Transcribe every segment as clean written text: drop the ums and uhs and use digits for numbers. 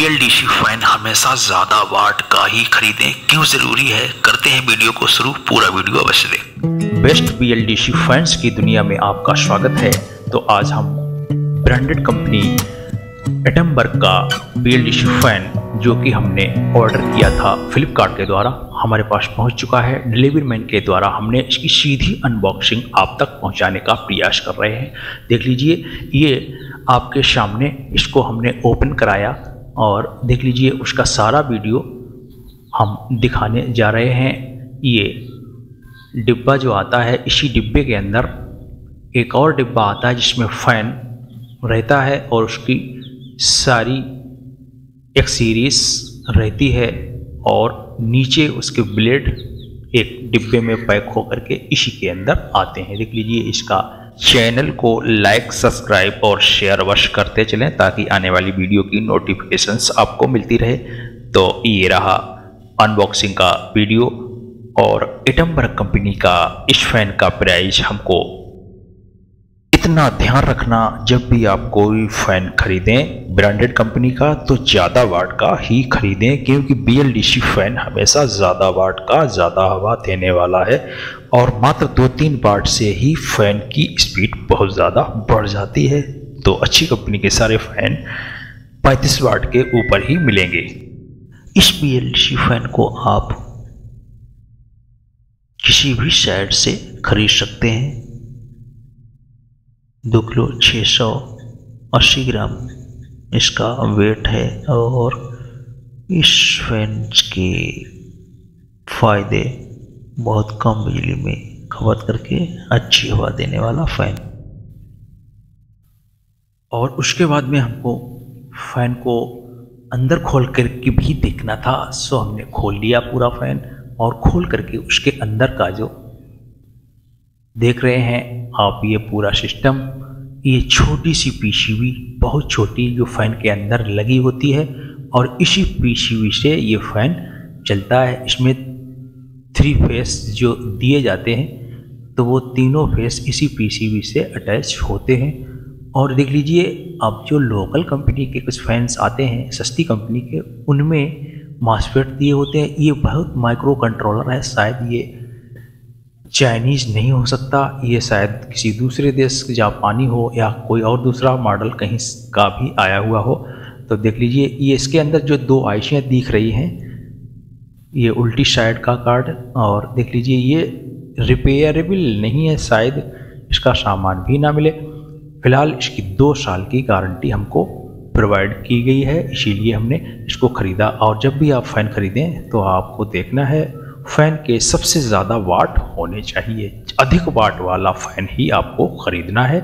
BLDC fan हमेशा ज्यादा वाट का ही खरीदें, क्यों जरूरी है? करते हैं वीडियो को शुरू, पूरा वीडियो अवश्य देखें। बेस्ट BLDC फैंस की दुनिया में आपका स्वागत है। तो आज हम ब्रांडेड कंपनी एटमबर्ग का BLDC फैन जो कि हमने ऑर्डर किया था फ्लिपकार्ट के द्वारा, हमारे पास पहुंच चुका है। डिलीवरी मैन के द्वारा हमने इसकी सीधी अनबॉक्सिंग आप तक पहुंचाने का प्रयास कर रहे हैं। देख लीजिए, ये आपके सामने इसको हमने ओपन कराया और देख लीजिए उसका सारा वीडियो हम दिखाने जा रहे हैं। ये डिब्बा जो आता है, इसी डिब्बे के अंदर एक और डिब्बा आता है जिसमें फैन रहता है और उसकी सारी एक सीरीज रहती है और नीचे उसके ब्लेड एक डिब्बे में पैक होकर के इसी के अंदर आते हैं। देख लीजिए, इसका चैनल को लाइक, सब्सक्राइब और शेयर अवश्य करते चलें ताकि आने वाली वीडियो की नोटिफिकेशंस आपको मिलती रहे। तो ये रहा अनबॉक्सिंग का वीडियो और एटमबर्ग कंपनी का इस फैन का प्राइस हमको इतना ध्यान रखना, जब भी आप कोई फैन खरीदें ब्रांडेड कंपनी का तो ज़्यादा वाट का ही खरीदें, क्योंकि BLDC फैन हमेशा ज़्यादा वाट का ज़्यादा हवा देने वाला है और मात्र 2-3 वाट से ही फैन की स्पीड बहुत ज़्यादा बढ़ जाती है। तो अच्छी कंपनी के सारे फैन 35 वाट के ऊपर ही मिलेंगे। इस BLDC फैन को आप किसी भी साइड से खरीद सकते हैं। 2 किलो 680 ग्राम इसका वेट है और इस फैन के फायदे बहुत कम बिजली में खपत करके अच्छी हवा देने वाला फैन। और उसके बाद में हमको फैन को अंदर खोल करके भी देखना था, सो हमने खोल लिया पूरा फैन और खोल करके उसके अंदर का जो देख रहे हैं आप ये पूरा सिस्टम, ये छोटी सी PCB, बहुत छोटी, जो फैन के अंदर लगी होती है और इसी PCB से ये फैन चलता है। इसमें 3 फेस जो दिए जाते हैं तो वो तीनों फेस इसी PCB से अटैच होते हैं। और देख लीजिए, अब जो लोकल कंपनी के कुछ फैंस आते हैं सस्ती कंपनी के, उनमें मॉसफेट दिए होते हैं। ये बहुत माइक्रो कंट्रोलर है, शायद ये चाइनीज़ नहीं हो सकता, ये शायद किसी दूसरे देश, जापानी हो या कोई और दूसरा मॉडल कहीं का भी आया हुआ हो। तो देख लीजिए, ये इसके अंदर जो 2 आईसियाँ दिख रही हैं, ये उल्टी साइड का कार्ड, और देख लीजिए ये रिपेयरेबल नहीं है, शायद इसका सामान भी ना मिले। फिलहाल इसकी 2 साल की गारंटी हमको प्रोवाइड की गई है, इसीलिए हमने इसको ख़रीदा। और जब भी आप फ़ैन ख़रीदें तो आपको देखना है फ़ैन के सबसे ज़्यादा वाट होने चाहिए। अधिक वाट वाला फ़ैन ही आपको ख़रीदना है,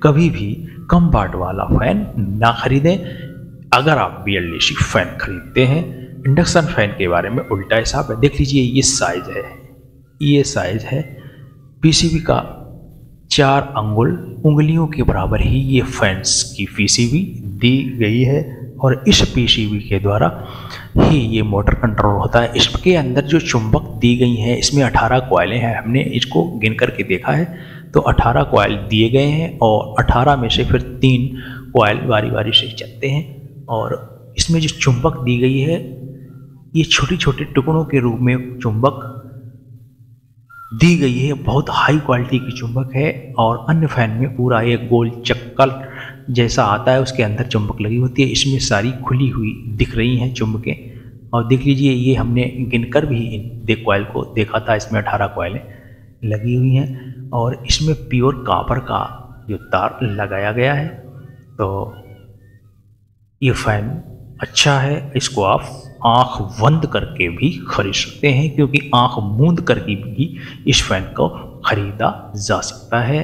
कभी भी कम वाट वाला फ़ैन ना ख़रीदें। अगर आप BLDC फ़ैन खरीदते हैं, इंडक्शन फ़ैन के बारे में उल्टा हिसाब है। देख लीजिए, ये साइज़ है, ये साइज़ है PCB का 4 उंगलियों के बराबर ही ये फैंस की PCB दी गई है और इस PCB के द्वारा ही ये मोटर कंट्रोल होता है। इसके अंदर जो चुंबक दी गई हैं, इसमें 18 कॉइलें हैं, हमने इसको गिन करके देखा है तो 18 कॉइल दिए गए हैं और 18 में से फिर 3 कॉइल बारी बारी से चलते हैं। और इसमें जो चुंबक दी गई है, ये छोटे छोटे टुकड़ों के रूप में चुंबक दी गई है, बहुत हाई क्वालिटी की चुंबक है। और अन्य फैन में पूरा एक गोल चक्कर जैसा आता है, उसके अंदर चुंबक लगी होती है, इसमें सारी खुली हुई दिख रही हैं चुंबकें। और देख लीजिए, ये हमने गिनकर भी कॉइल को देखा था, इसमें 18 कॉइलें लगी हुई हैं और इसमें प्योर कॉपर का जो तार लगाया गया है। तो ये फैन अच्छा है, इसको आप आँख बंद करके भी खरीद सकते हैं, क्योंकि आँख मूंद करके भी इस फैन को ख़रीदा जा सकता है।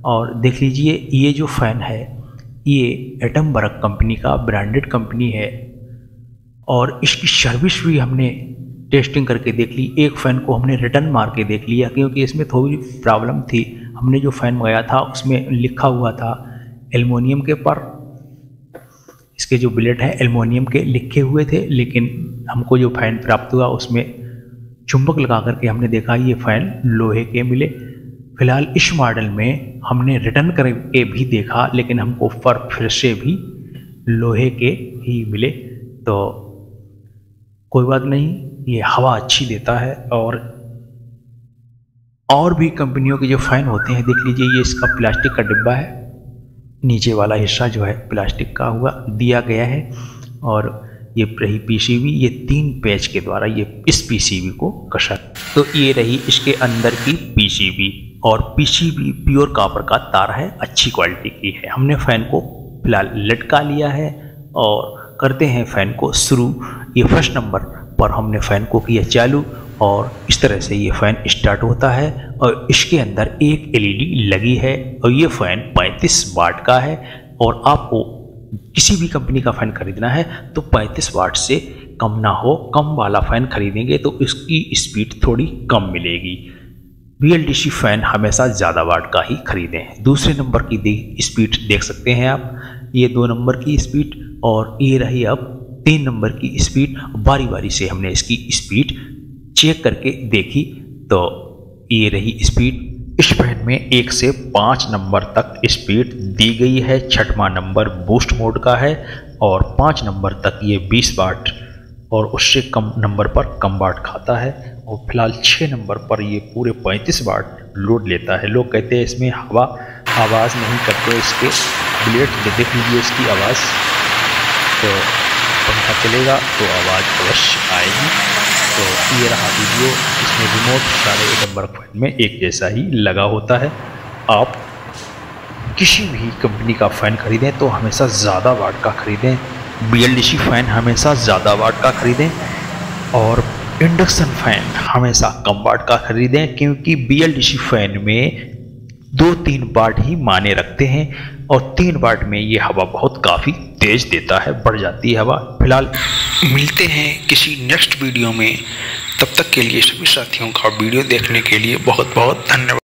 और देख लीजिए, ये जो फ़ैन है ये एटमबर्ग कंपनी का ब्रांडेड कंपनी है और इसकी सर्विस भी हमने टेस्टिंग करके देख ली। एक फ़ैन को हमने रिटर्न मार के देख लिया, क्योंकि इसमें थोड़ी प्रॉब्लम थी। हमने जो फ़ैन मंगाया था उसमें लिखा हुआ था एल्युमिनियम के पर, इसके जो ब्लेड हैं एल्युमिनियम के लिखे हुए थे, लेकिन हमको जो फ़ैन प्राप्त हुआ उसमें चुंबक लगा करके हमने देखा ये फ़ैन लोहे के मिले। फिलहाल इस मॉडल में हमने रिटर्न करके भी देखा, लेकिन हमको पर फिर से भी लोहे के ही मिले। तो कोई बात नहीं, ये हवा अच्छी देता है। और भी कंपनियों के जो फ़ैन होते हैं, देख लीजिए ये इसका प्लास्टिक का डिब्बा है, नीचे वाला हिस्सा जो है प्लास्टिक का हुआ दिया गया है, और ये रही पीसीबी, ये 3 पेच के द्वारा ये इस पीसीबी को कसा। तो ये रही इसके अंदर की पीसीबी, और पीसीबी प्योर कॉपर का तार है, अच्छी क्वालिटी की है। हमने फ़ैन को फिलहाल लटका लिया है और करते हैं फ़ैन को शुरू। ये फर्स्ट नंबर पर हमने फ़ैन को किया चालू, और इस तरह से ये फ़ैन स्टार्ट होता है, और इसके अंदर एक एलईडी लगी है, और ये फ़ैन 35 वाट का है। और आपको किसी भी कंपनी का फ़ैन खरीदना है तो 35 वाट से कम ना हो, कम वाला फ़ैन खरीदेंगे तो इसकी स्पीड थोड़ी कम मिलेगी। BLDC फ़ैन हमेशा ज़्यादा वाट का ही खरीदें। दूसरे नंबर की स्पीड देख सकते हैं आप, ये 2 नंबर की स्पीड, और ये रही अब 3 नंबर की स्पीड। बारी बारी से हमने इसकी स्पीड चेक करके देखी, तो ये रही स्पीड। इस फैन में 1 से 5 नंबर तक स्पीड दी गई है। 6वां नंबर बूस्ट मोड का है, और 5 नंबर तक ये 20 वाट और उससे कम नंबर पर कम वाट खाता है। और फिलहाल 6 नंबर पर ये पूरे 35 वाट लोड लेता है। लोग कहते हैं इसमें हवा आवाज़ नहीं करते, इसके ब्लेड देख लीजिए इसकी आवाज़, तो पंखा चलेगा तो आवाज़ अवश्य आएगी। तो ये रहा वीडियो, इसमें रिमोट सारे नंबर फैन में एक जैसा ही लगा होता है। आप किसी भी कंपनी का फ़ैन खरीदें तो हमेशा ज़्यादा वाट का खरीदें। BLDC फ़ैन हमेशा ज़्यादा वाट का खरीदें, और इंडक्शन फ़ैन हमेशा कम वाट का खरीदें, क्योंकि BLDC फ़ैन में 2-3 वाट ही माने रखते हैं, और 3 वाट में ये हवा बहुत काफ़ी तेज़ देता है, बढ़ जाती है हवा। फिलहाल मिलते हैं किसी नेक्स्ट वीडियो में, तब तक के लिए सभी साथियों का वीडियो देखने के लिए बहुत बहुत धन्यवाद।